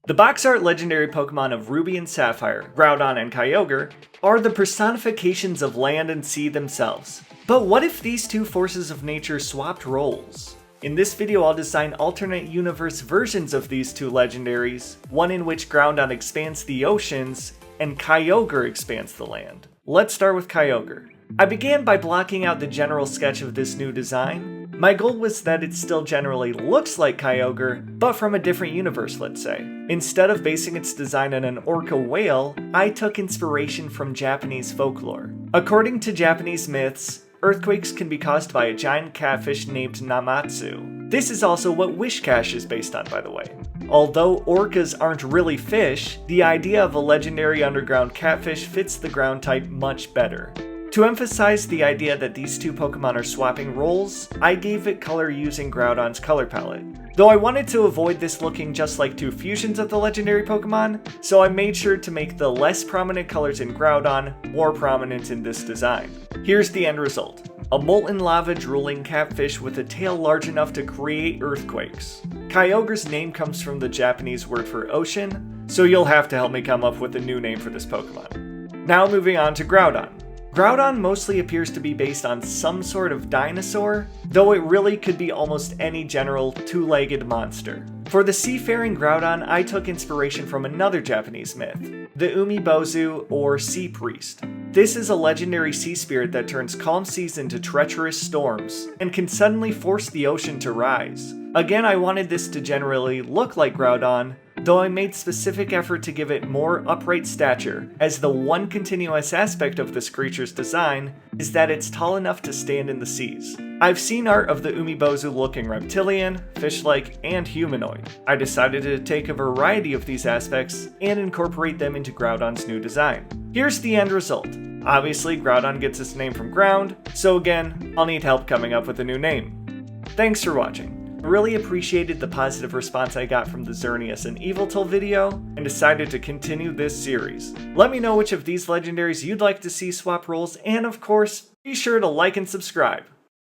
The box art legendary Pokemon of Ruby and Sapphire, Groudon and Kyogre, are the personifications of land and sea themselves. But what if these two forces of nature swapped roles? In this video I'll design alternate universe versions of these two legendaries, one in which Groudon expands the oceans, and Kyogre expands the land. Let's start with Kyogre. I began by blocking out the general sketch of this new design. My goal was that it still generally looks like Kyogre, but from a different universe, let's say. Instead of basing its design on an orca whale, I took inspiration from Japanese folklore. According to Japanese myths, earthquakes can be caused by a giant catfish named Namatsu. This is also what Wishcash is based on, by the way. Although orcas aren't really fish, the idea of a legendary underground catfish fits the ground type much better. To emphasize the idea that these two Pokemon are swapping roles, I gave it color using Groudon's color palette. Though I wanted to avoid this looking just like two fusions of the legendary Pokemon, so I made sure to make the less prominent colors in Groudon more prominent in this design. Here's the end result. A molten lava drooling catfish with a tail large enough to create earthquakes. Kyogre's name comes from the Japanese word for ocean, so you'll have to help me come up with a new name for this Pokemon. Now moving on to Groudon. Groudon mostly appears to be based on some sort of dinosaur, though it really could be almost any general two-legged monster. For the seafaring Groudon, I took inspiration from another Japanese myth, the Umibozu or Sea Priest. This is a legendary sea spirit that turns calm seas into treacherous storms, and can suddenly force the ocean to rise. Again, I wanted this to generally look like Groudon, though I made specific effort to give it more upright stature, as the one continuous aspect of this creature's design is that it's tall enough to stand in the seas. I've seen art of the Umibozu looking reptilian, fish-like, and humanoid. I decided to take a variety of these aspects and incorporate them into Groudon's new design. Here's the end result. Obviously, Groudon gets its name from ground, so again, I'll need help coming up with a new name. Thanks for watching. I really appreciated the positive response I got from the Xerneas and Yveltal video, and decided to continue this series. Let me know which of these legendaries you'd like to see swap roles, and of course, be sure to like and subscribe.